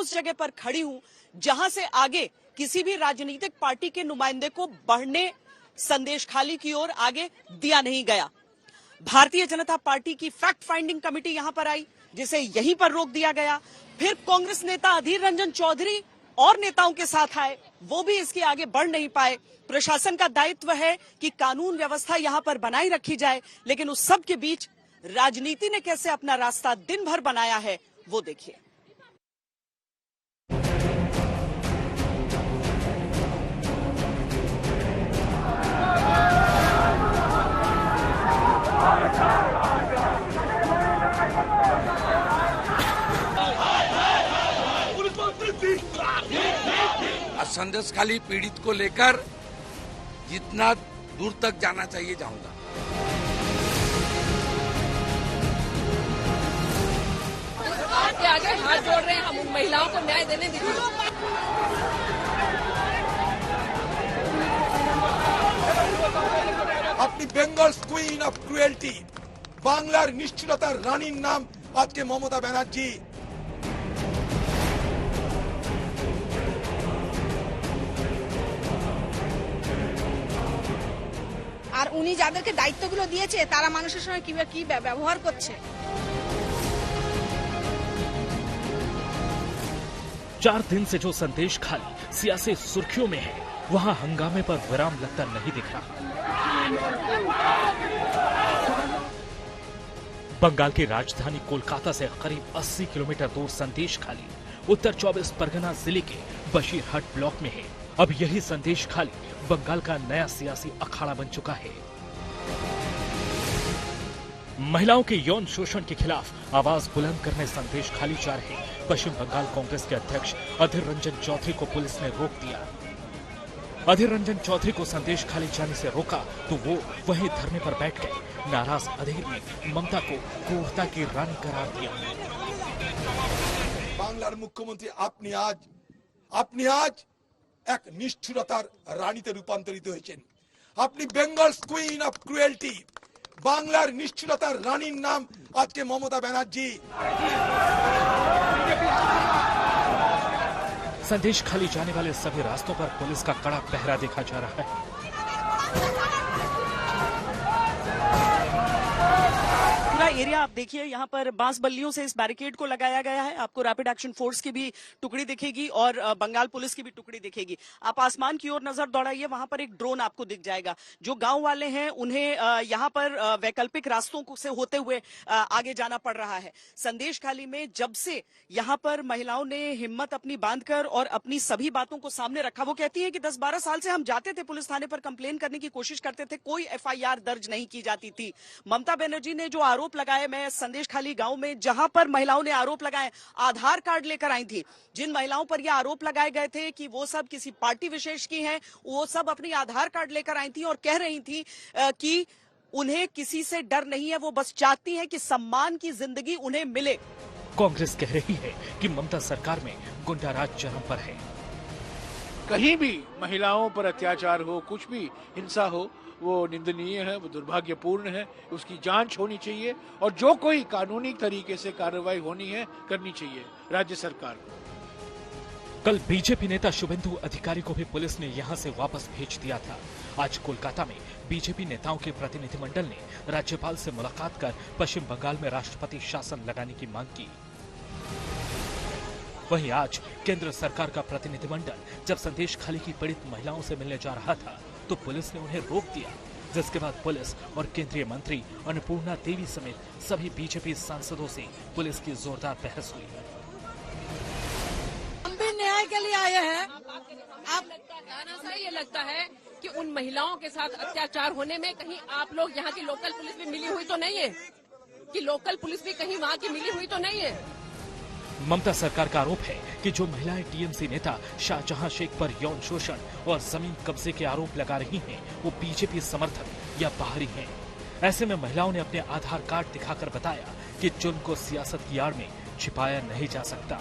उस जगह पर खड़ी हूं जहां से आगे किसी भी राजनीतिक पार्टी के नुमाइंदे को बढ़ने संदेशखाली की ओर आगे दिया नहीं गया। भारतीय जनता पार्टी की फैक्ट फाइंडिंग कमेटी यहां पर आई, जिसे यहीं पर रोक दिया गया। फिर कांग्रेस नेता अधीर रंजन चौधरी और नेताओं के साथ आए, वो भी इसके आगे बढ़ नहीं पाए। प्रशासन का दायित्व है कि कानून व्यवस्था यहां पर बनाई रखी जाए, लेकिन उस सब के बीच राजनीति ने कैसे अपना रास्ता दिन भर बनाया है वो देखिए। संदेशखाली पीड़ित को लेकर जितना दूर तक जाना चाहिए जाऊंगा। आपके आगे हाथ जोड़ रहे हैं, हम उन महिलाओं को न्याय देने दीजिए। अपनी Bengal queen of cruelty Banglar निश्चलतार रानीर नाम आज के ममता बनर्जी। আর উনি যাদেরকে দায়িত্বগুলো দিয়েছে তারা মানুষের সঙ্গে কি ব্যবহার করছে। 4 दिन से जो संदेश खाली सियासी सुर्खियों में है, वहां हंगामे पर विराम लगता नहीं दिख रहा। बंगाल की राजधानी कोलकाता से करीब 80 किलोमीटर दूर संदेश खाली उत्तर 24 परगना जिले के बशीरहाट ब्लॉक में है। अब यही संदेश खाली बंगाल का नया सियासी अखाड़ा बन चुका है। महिलाओं के यौन शोषण के खिलाफ आवाज बुलंद करने संदेश खाली जा रहे पश्चिम बंगाल कांग्रेस के अध्यक्ष अधीर रंजन चौधरी को पुलिस ने रोक दिया। अधीर रंजन चौधरी को संदेश खाली जाने से रोका तो वो वहीं धरने पर बैठ गए। नाराज अधीर ने ममता को क्रूरता की रानी करार दिया। बांग्लार मुख्यमंत्री अपनी आज एक निष्ठुरतार रानीते रूपान्तरित হয়েছেন। अपनी Bengal queen of cruelty Banglar निष्ठुरतार रानीर नाम आज के ममता बनर्जी। संदेश खाली जाने वाले सभी रास्तों पर पुलिस का कड़ा पहरा देखा जा रहा है। एरिया आप देखिए, यहाँ पर बांस बल्लियों से इस बैरिकेड को लगाया गया है। आपको रैपिड एक्शन फोर्स की भी टुकड़ी दिखेगी और बंगाल पुलिस की भी टुकड़ी दिखेगी। आप आसमान की ओर नजर दौड़ाइए, वहां पर एक ड्रोन आपको दिख जाएगा। जो गांव वाले हैं उन्हें यहाँ पर वैकल्पिक रास्तों से होते हुए आगे जाना पड़ रहा है। संदेश खाली में जब से यहाँ पर महिलाओं ने हिम्मत अपनी बांधकर और अपनी सभी बातों को सामने रखा, वो कहती है कि 10-12 साल से हम जाते थे पुलिस थाने पर, कंप्लेन करने की कोशिश करते थे, कोई FIR दर्ज नहीं की जाती थी। ममता बनर्जी ने जो आरोप लगाए, मैं संदेश खाली गांव में जहां पर महिलाओं ने आरोप लगाए, आधार कार्ड लेकर आई थी। जिन महिलाओं पर यह आरोप लगाए गए थे कि वो सब किसी पार्टी विशेष की हैं, वो सब अपनी आधार कार्ड लेकर आई थी और कह रही थी कि उन्हें किसी से डर नहीं है, वो बस चाहती हैं कि सम्मान की जिंदगी उन्हें मिले। कांग्रेस कह रही है कि ममता सरकार में गुंडाराज चरम पर है। कहीं भी महिलाओं पर अत्याचार हो, कुछ भी हिंसा हो, वो निंदनीय है, वो दुर्भाग्यपूर्ण है। उसकी जांच होनी चाहिए और जो कोई कानूनी तरीके से कार्रवाई होनी है करनी चाहिए राज्य सरकार को। कल बीजेपी नेता शुभेंदु अधिकारी को भी पुलिस ने यहां से वापस भेज दिया था। आज कोलकाता में बीजेपी नेताओं के प्रतिनिधिमंडल ने राज्यपाल से मुलाकात कर पश्चिम बंगाल में राष्ट्रपति शासन लगाने की मांग की। वहीं आज केंद्र सरकार का प्रतिनिधिमंडल जब संदेश खाली की पीड़ित महिलाओं से मिलने जा रहा था तो पुलिस ने उन्हें रोक दिया, जिसके बाद पुलिस और केंद्रीय मंत्री अन्नपूर्णा देवी समेत सभी बीजेपी सांसदों से पुलिस की जोरदार बहस हुई। हम भी न्याय के लिए आए हैं। आप ये लगता है कि उन महिलाओं के साथ अत्याचार होने में कहीं आप लोग यहाँ की लोकल पुलिस भी मिली हुई तो नहीं है? कि लोकल पुलिस भी कहीं वहाँ की मिली हुई तो नहीं है? ममता सरकार का आरोप है कि जो महिलाएं टीएमसी नेता शाहजहां शेख पर यौन शोषण और जमीन कब्जे के आरोप लगा रही हैं, वो बीजेपी समर्थक या बाहरी हैं। ऐसे में महिलाओं ने अपने आधार कार्ड दिखाकर बताया कि जुल्म को सियासत की आड़ में छिपाया नहीं जा सकता।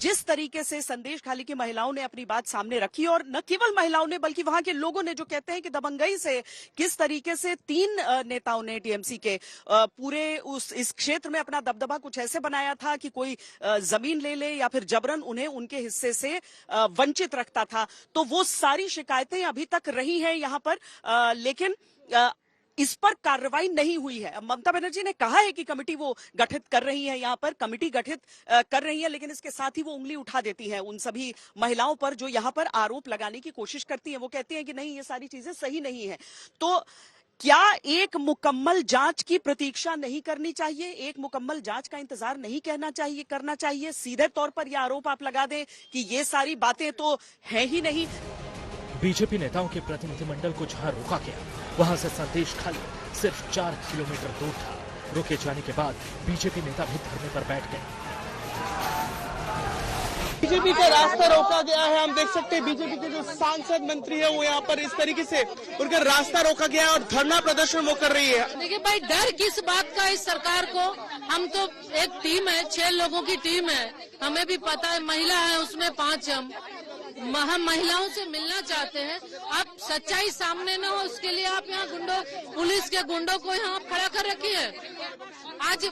जिस तरीके से संदेश खाली की महिलाओं ने अपनी बात सामने रखी, और न केवल महिलाओं ने बल्कि वहां के लोगों ने, जो कहते हैं कि दबंगई से किस तरीके से 3 नेताओं ने टीएमसी के पूरे इस क्षेत्र में अपना दबदबा कुछ ऐसे बनाया था कि कोई जमीन ले ले या फिर जबरन उन्हें उनके हिस्से से वंचित रखता था। तो वो सारी शिकायतें अभी तक रही हैं यहाँ पर, लेकिन इस पर कार्रवाई नहीं हुई है। ममता बनर्जी ने कहा है कि कमेटी वो गठित कर रही है, यहाँ पर कमेटी गठित कर रही है, लेकिन इसके साथ ही वो उंगली उठा देती है उन सभी महिलाओं पर जो यहाँ पर आरोप लगाने की कोशिश करती है। वो कहती हैं कि नहीं, ये सारी चीजें सही नहीं है। तो क्या एक मुकम्मल जांच की प्रतीक्षा नहीं करनी चाहिए? एक मुकम्मल जांच का इंतजार नहीं करना चाहिए? सीधे तौर पर यह आरोप आप लगा दें कि ये सारी बातें तो है ही नहीं। बीजेपी नेताओं के प्रतिनिधिमंडल को जहां रोका गया, वहां से संदेश खाली सिर्फ 4 किलोमीटर दूर था। रोके जाने के बाद बीजेपी नेता भी धरने पर बैठ गए। बीजेपी का रास्ता रोका गया है। हम देख सकते हैं बीजेपी के जो सांसद मंत्री है वो यहाँ पर इस तरीके से उनका रास्ता रोका गया है और धरना प्रदर्शन वो कर रही है। देखिए भाई, डर किस बात का इस सरकार को? हम तो एक टीम है, 6 लोगों की टीम है, हमें भी पता है, महिला है उसमें 5 हम महिलाओं से मिलना चाहते हैं। आप सच्चाई सामने न हो उसके लिए आप यहाँ पुलिस के गुंडों को यहाँ खड़ा कर रखिए। आज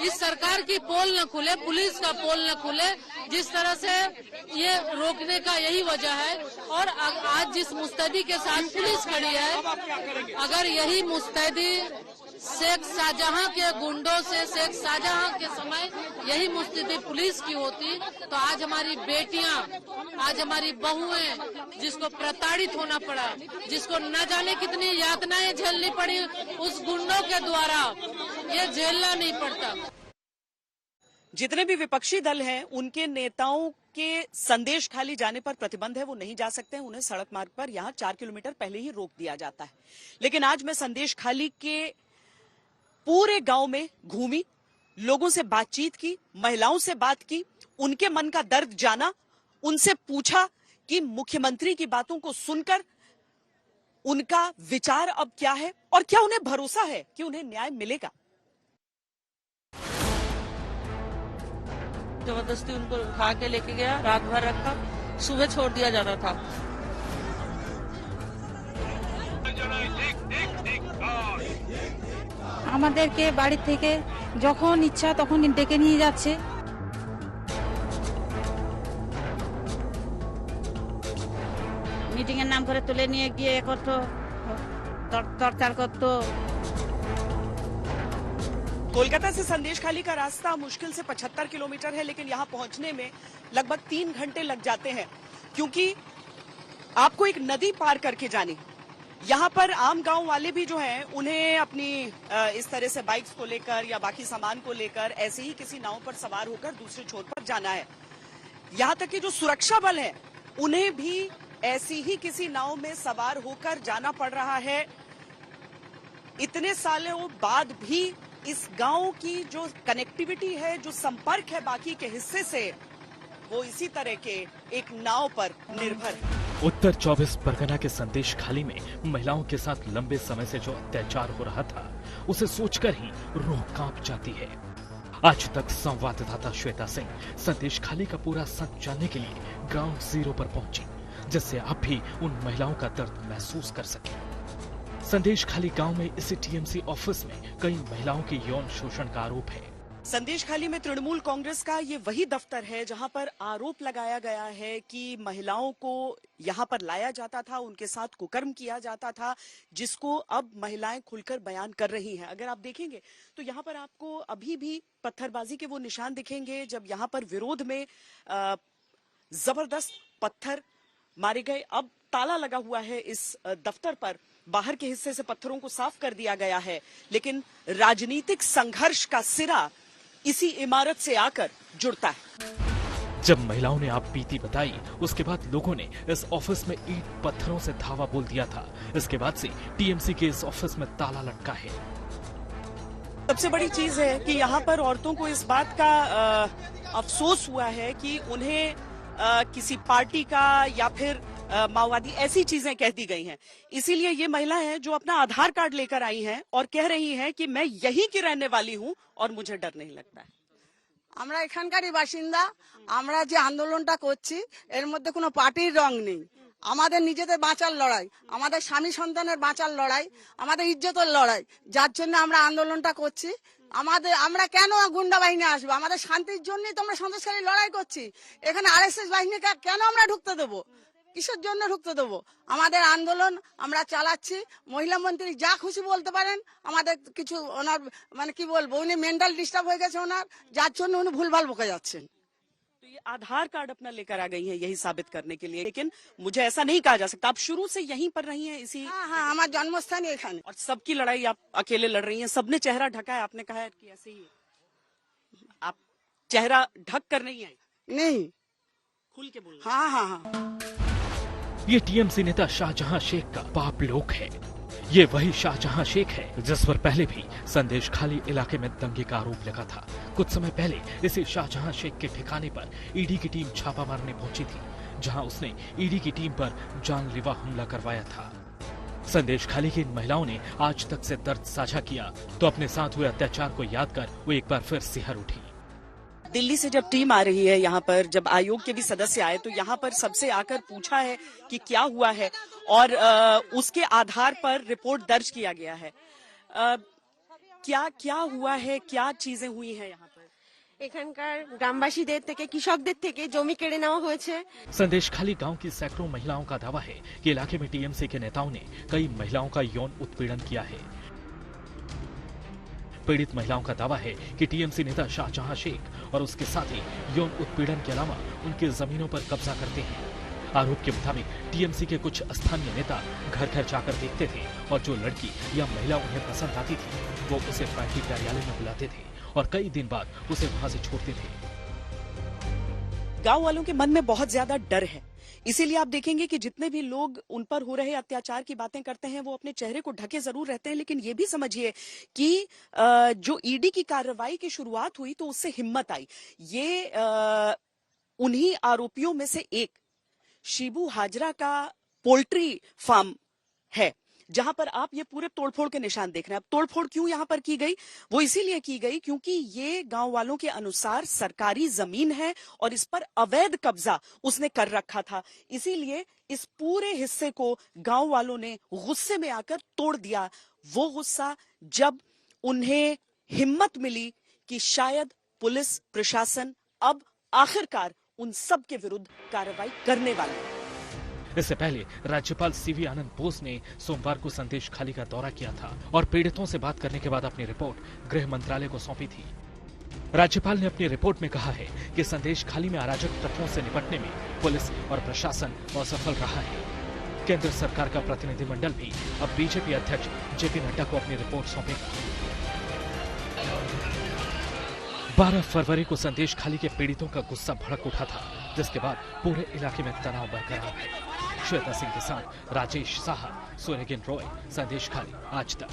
इस सरकार की पोल न खुले, पुलिस का पोल न खुले, जिस तरह से ये रोकने का यही वजह है। और आज जिस मुस्तैदी के साथ पुलिस खड़ी है, अगर यही मुस्तैदी शेख शाहजहां के गुंडों से, शेख शाहजहां के समय यही मुस्तैदी पुलिस की होती, तो आज हमारी बेटियां, आज हमारी बहुएं, जिसको प्रताड़ित होना पड़ा, जिसको न जाने कितनी यातनाएं झेलनी पड़ी उस गुंडों के द्वारा, ये झेलना नहीं पड़ता। जितने भी विपक्षी दल हैं, उनके नेताओं के संदेश खाली जाने पर प्रतिबंध है, वो नहीं जा सकते हैं। उन्हें सड़क मार्ग पर यहाँ 4 किलोमीटर पहले ही रोक दिया जाता है। लेकिन आज मैं संदेश खाली के पूरे गांव में घूमी, लोगों से बातचीत की, महिलाओं से बात की, उनके मन का दर्द जाना, उनसे पूछा कि मुख्यमंत्री की बातों को सुनकर उनका विचार अब क्या है और क्या उन्हें भरोसा है कि उन्हें न्याय मिलेगा। जबरदस्ती उनको उठा के लेके गया, रात भर रखा, सुबह छोड़ दिया जाता था। আমাদেরকে বাড়ি থেকে যখন ইচ্ছা তখন ডেকে নিয়ে যাচ্ছে। মিটিং এর নাম করে তুলে নিয়ে গিয়ে করতো, টর্চার করতো। कोलकाता से संदेश खाली का रास्ता मुश्किल से 75 किलोमीटर है, लेकिन यहां पहुंचने में लगभग 3 घंटे लग जाते हैं, क्योंकि आपको एक नदी पार करके जानी। यहाँ पर आम गांव वाले भी जो हैं, उन्हें अपनी इस तरह से बाइक्स को लेकर या बाकी सामान को लेकर ऐसे ही किसी नाव पर सवार होकर दूसरे छोर पर जाना है। यहाँ तक कि जो सुरक्षा बल है, उन्हें भी ऐसी ही किसी नाव में सवार होकर जाना पड़ रहा है। इतने सालों बाद भी इस गांव की जो कनेक्टिविटी है, जो संपर्क है बाकी के हिस्से से, वो इसी तरह के एक नाव पर निर्भर है। उत्तर 24 परगना के संदेश खाली में महिलाओं के साथ लंबे समय से जो अत्याचार हो रहा था, उसे सोचकर ही रूह कांप जाती है। आज तक संवाददाता श्वेता सिंह संदेश खाली का पूरा सच जानने के लिए ग्राउंड जीरो पर पहुंची, जिससे आप भी उन महिलाओं का दर्द महसूस कर सके। संदेश खाली गांव में इसी टीएमसी ऑफिस में कई महिलाओं के यौन शोषण का आरोप है। संदेश खाली में तृणमूल कांग्रेस का ये वही दफ्तर है जहां पर आरोप लगाया गया है कि महिलाओं को यहां पर लाया जाता था, उनके साथ कुकर्म किया जाता था, जिसको अब महिलाएं खुलकर बयान कर रही हैं। अगर आप देखेंगे तो यहां पर आपको अभी भी पत्थरबाजी के वो निशान दिखेंगे, जब यहां पर विरोध में जबरदस्त पत्थर मारे गए। अब ताला लगा हुआ है इस दफ्तर पर, बाहर के हिस्से से पत्थरों को साफ कर दिया गया है, लेकिन राजनीतिक संघर्ष का सिरा इसी इमारत से आकर जुड़ता है। जब महिलाओं ने आप बीती बताई, उसके बाद लोगों ने इस ऑफिस में ईंट पत्थरों से धावा बोल दिया था। इसके बाद से टीएमसी के इस ऑफिस में ताला लटका है। सबसे बड़ी चीज है कि यहाँ पर औरतों को इस बात का अफसोस हुआ है कि उन्हें किसी पार्टी का या फिर माओवादी ऐसी चीजें कह दी गई हैं। इसीलिए ये महिला है जो अपना आधार कार्ड लेकर आई हैं और कह रही हैं कि मैं यहीं की रहने वाली हूं और मुझे डर नहीं लगता है। আমরা এখানকারই বাসিন্দা। আমরা যে আন্দোলনটা করছি এর মধ্যে কোনো পার্টির রং নেই। আমাদের নিজেদের বাঁচার লড়াই, আমাদের স্বামী সন্তানের বাঁচার লড়াই, আমাদের ইজ্জতের লড়াই, যার জন্য আমরা আন্দোলনটা করছি। আমরা কেন গুন্ডা বাহিনী আসবো? আমাদের শান্তির জন্যই তো আমরা সন্ত্রাসকারী লড়াই করছি। এখানে আরএসএস বাহিনীকে কেন আমরা ঢুকতে দেবো? কিসের জন্য ঢুকতে দেবো? আমাদের আন্দোলন আমরা চালাচ্ছি। মহিলা মন্ত্রী যা খুশি বলতে পারেন, আমাদের কিছু ওনার মানে কি বলবো, উনি মেন্টাল ডিস্টার্ব হয়ে গেছে ওনার, যার জন্য উনি ভুলভাল বকে যাচ্ছেন। तो ये आधार कार्ड अपना लेकर आ गई हैं यही साबित करने के लिए, लेकिन मुझे ऐसा नहीं कहा जा सकता। आप शुरू से यहीं पर रही हैं इसी? हाँ, हमारा जन्मस्थान एखाने। और सबकी लड़ाई आप अकेले लड़ रही हैं? सबने चेहरा ढका है, आपने कहा है कि ऐसे ही आप चेहरा ढक कर नहीं आई? नहीं, खुल के बोल। हाँ हाँ हाँ। ये टीएमसी नेता शाहजहां शेख का बाप लोग है। ये वही शाहजहां शेख है जिस पर पहले भी संदेश खाली इलाके में दंगे का आरोप लगा था। कुछ समय पहले इसी शाहजहां शेख के ठिकाने पर ईडी की टीम छापा मारने पहुंची थी, जहां उसने ईडी की टीम पर जानलेवा हमला करवाया था। संदेश खाली की इन महिलाओं ने आज तक से दर्द साझा किया तो अपने साथ हुए अत्याचार को याद कर वो एक बार फिर सिहर उठी। दिल्ली से जब टीम आ रही है यहाँ पर, जब आयोग के भी सदस्य आए तो यहाँ पर सबसे आकर पूछा है कि क्या हुआ है और उसके आधार पर रिपोर्ट दर्ज किया गया है। क्या क्या हुआ है, क्या चीजें हुई हैं यहाँ पर? এখানকার গ্রামবাসীদের থেকে কৃষকদের থেকে জমি কেড়ে নেওয়া হয়েছে। संदेश खाली गांव की सैकड़ों महिलाओं का दावा है कि इलाके में टीएमसी के नेताओं ने कई महिलाओं का यौन उत्पीड़न किया है। पीड़ित महिलाओं का दावा है कि टीएमसी नेता शाहजहां शेख और उसके साथी यौन उत्पीड़न के अलावा उनकी जमीनों पर कब्जा करते हैं। आरोप के मुताबिक टीएमसी के कुछ स्थानीय नेता घर घर जाकर देखते थे और जो लड़की या महिला उन्हें पसंद आती थी वो उसे पार्टी कार्यालय में बुलाते थे और कई दिन बाद उसे वहां से छोड़ते थे। गांव वालों के मन में बहुत ज्यादा डर है, इसीलिए आप देखेंगे कि जितने भी लोग उन पर हो रहे अत्याचार की बातें करते हैं वो अपने चेहरे को ढके जरूर रहते हैं, लेकिन ये भी समझिए कि जो ईडी की कार्रवाई की शुरुआत हुई तो उससे हिम्मत आई। ये उन्हीं आरोपियों में से एक शिबू हाजरा का पोल्ट्री फार्म है जहां पर आप ये पूरे तोड़फोड़ के निशान देख रहे हैं। अब तोड़फोड़ क्यों यहां पर की गई? वो इसीलिए की गई क्योंकि ये गांव वालों के अनुसार सरकारी जमीन है और इस पर अवैध कब्जा उसने कर रखा था। इसीलिए इस पूरे हिस्से को गांव वालों ने गुस्से में आकर तोड़ दिया। वो गुस्सा जब उन्हें हिम्मत मिली कि शायद पुलिस प्रशासन अब आखिरकार उन सब के विरुद्ध कार्रवाई करने वाला है। इससे पहले राज्यपाल सीवी आनंद बोस ने सोमवार को संदेश खाली का दौरा किया था और पीड़ितों से बात करने के बाद अपनी रिपोर्ट गृह मंत्रालय को सौंपी थी। राज्यपाल ने अपनी रिपोर्ट में कहा है कि संदेश खाली में अराजक तत्वों से निपटने में पुलिस और प्रशासन असफल रहा है। केंद्र सरकार का प्रतिनिधिमंडल भी अब बीजेपी अध्यक्ष जेपी नड्डा को अपनी रिपोर्ट सौंपेगा। 12 फरवरी को संदेश खाली के पीड़ितों का गुस्सा भड़क उठा था, जिसके बाद पूरे इलाके में तनाव बरकरार है। श्वेता सिंह के साथ राजेश साहा, सूर्यगिन रॉय, संदेश खाली, आज तक।